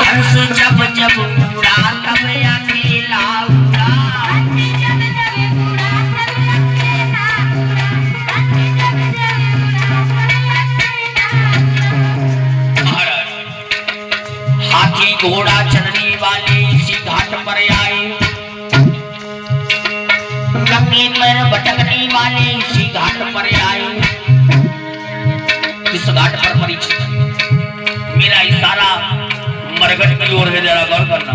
हंस जब जब उड़ा तब अकेला उड़ा। हाथी घोड़ा चलने वाले इसी घाट पर आए, नंगे पैर भटकने वाले इसी घाट पर आए। इस घाट पर परीक्षित, मेरा इशारा मरघट की ओर है, जरा गौर करना।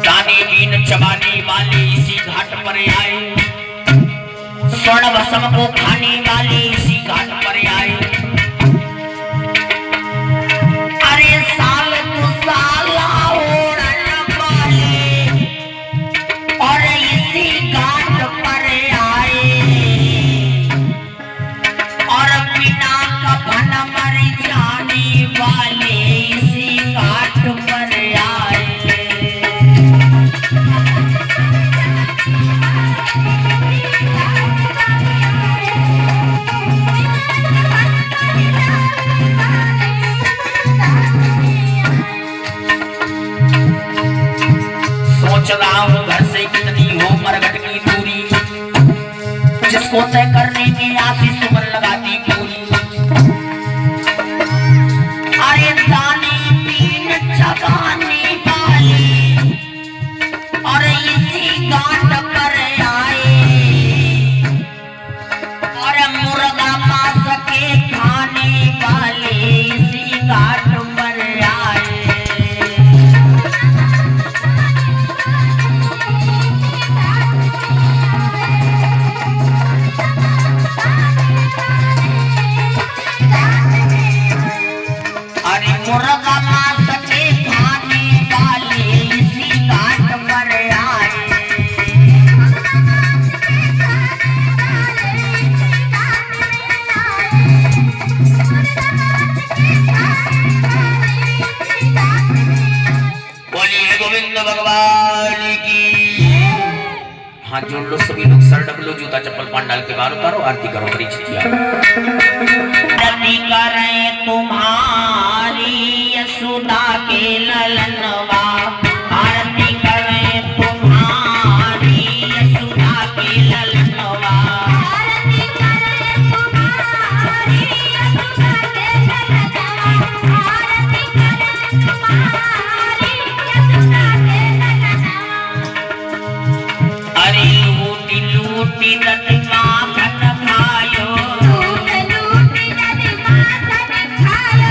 दाने बीन चबाने वाले इसी घाट पर आए, स्वर्ण भस्म को खाने वाले इसी घाट पर आए। अरे साल तो साला ओढ़न वाले और इसी घाट पर आए, और बिना कफन मर जाने वाले इसी घाट पर आए। सोच रहा हूँ घर से कितनी हो मरघट की दूरी, जिसको तय करने में आशीष उम्र लगाती पूरी। अरे दाने बीन चबाने वाली और इसी घाट पर आए, और मुर्गा मांस के खाने वाले इसी घाट पर आए। मुर्गा मांस के खाने वाले इसी घाट पर आए। बोलिए गोविंद भगवान की। हाथ जोड़ लो सभी लोग, सर ढक लो, जूता चप्पल पांडाल के बाहर उतारो, आरती करो परीक्षित। आरती करें तुम्हारी यशोदा के ललनवा, आरती करें तुम्हारी यशोदा के ललनवा, आरती करें तुम्हारी यशोदा के ललनवा, आरती करें तुम्हारी यशोदा के ललनवा। अरे लूटी लूटी रत्ना धन खायो, लूटी लूटी रत्ना धन खायो।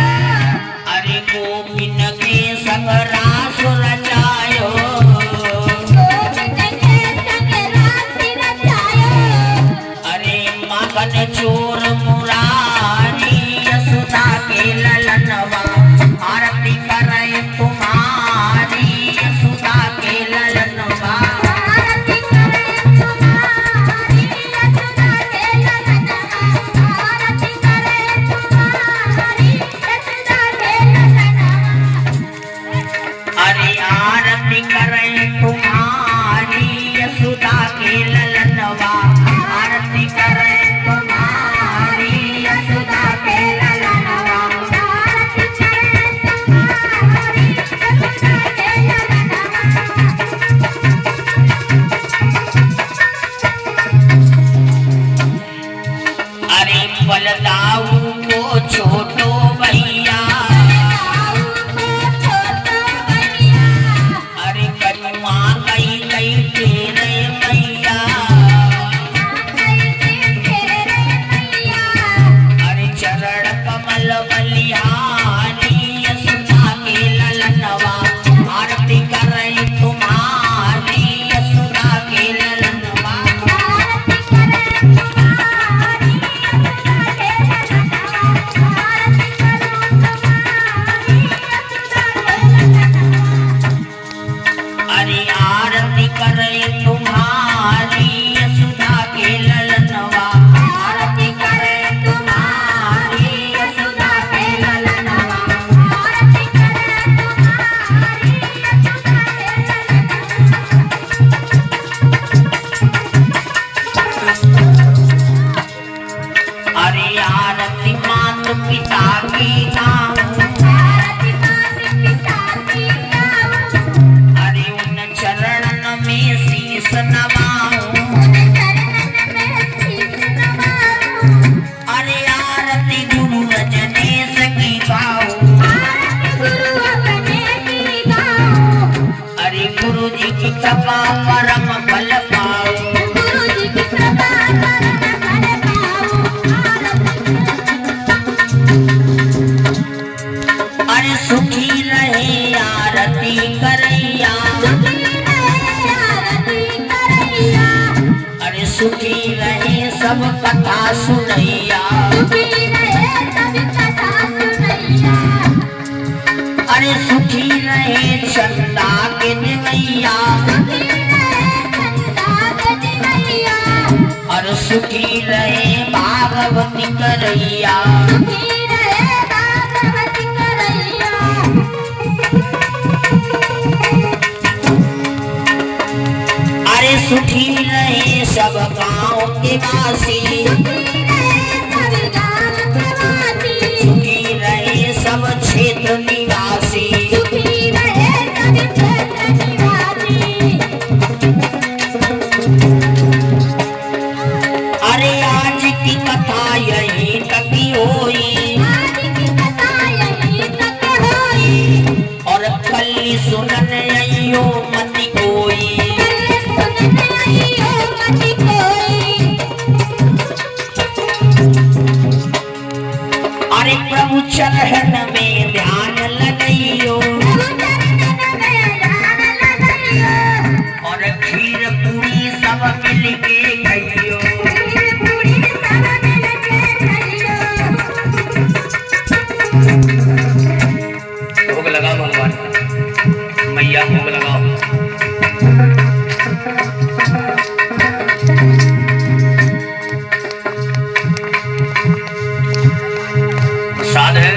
अरे सुखी रहे आरती करैया, अरे सुखी रहे सब कथा सुनैया, अरे सुखी रहे चंदा के देवैया, अरे सुखी रहे भागवती करैया, अरे सुखी रहे सब गांव के वासी, सुखी रहे सब क्षेत्र निवासी, अरे आज की कथा यही तक होई, और कल सुनन अइयो मति कोई, अरे प्रभु चरण में ध्यान लगइयो, और खीर पूरी सब मिल के खइयो, भोग लगाओ भगवान मैया, भोग लगाओ। प्रसाद है।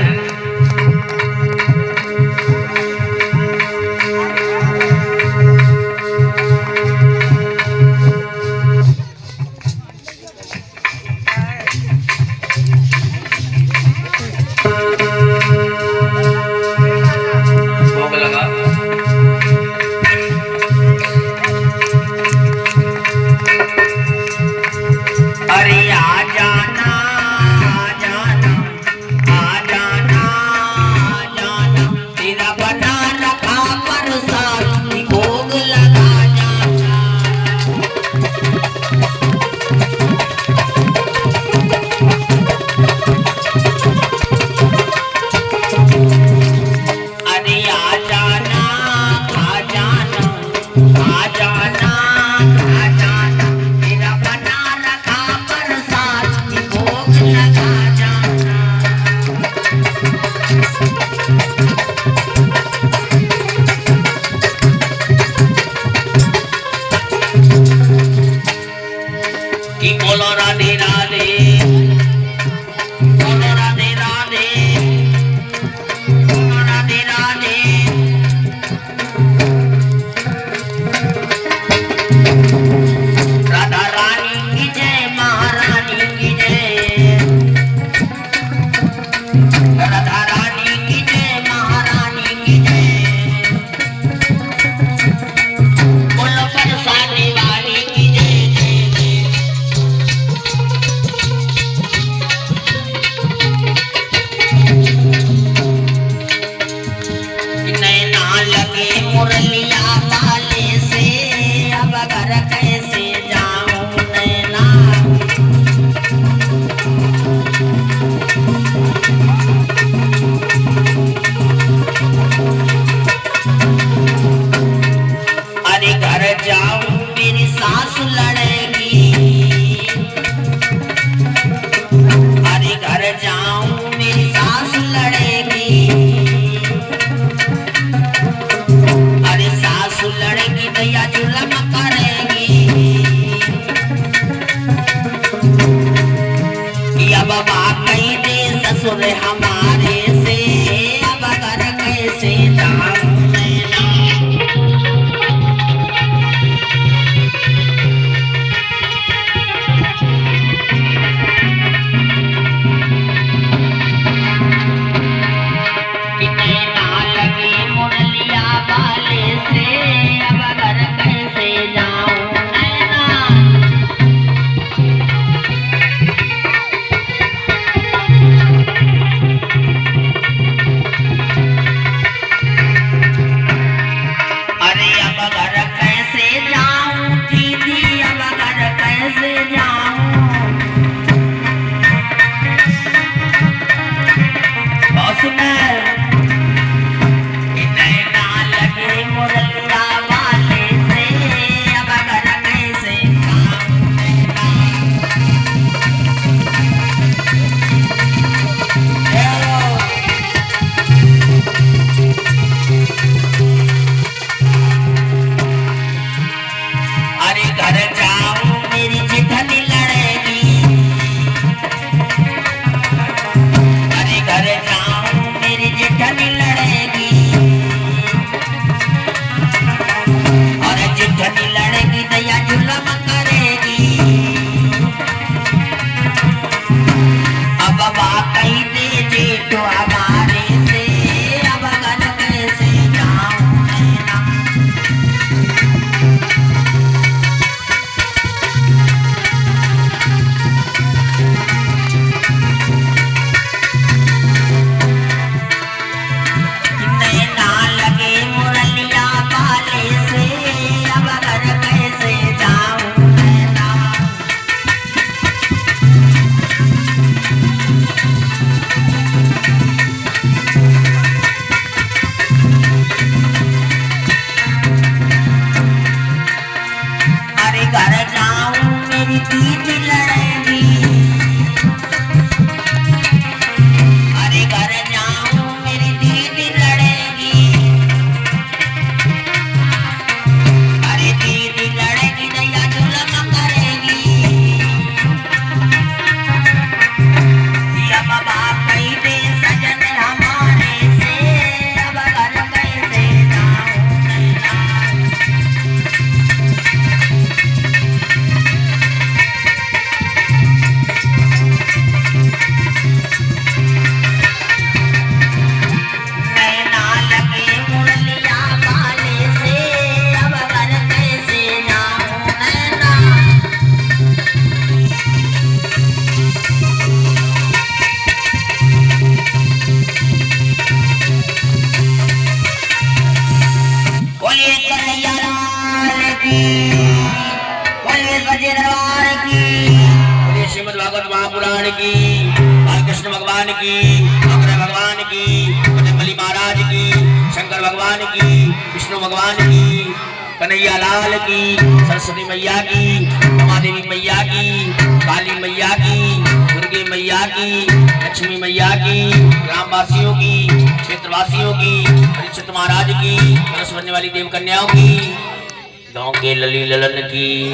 शंकर भगवान की, विष्णु भगवान की, कन्हैया लाल की, सरस्वती मैया की, उमादेवी मैया की, काली मैया की, दुर्गे मैया की, लक्ष्मी मैया की, ग्रामवासियों की, क्षेत्रवासियों की, परीक्षित महाराज की, कलश बनने वाली देव कन्याओं की, गांव के लली ललन की।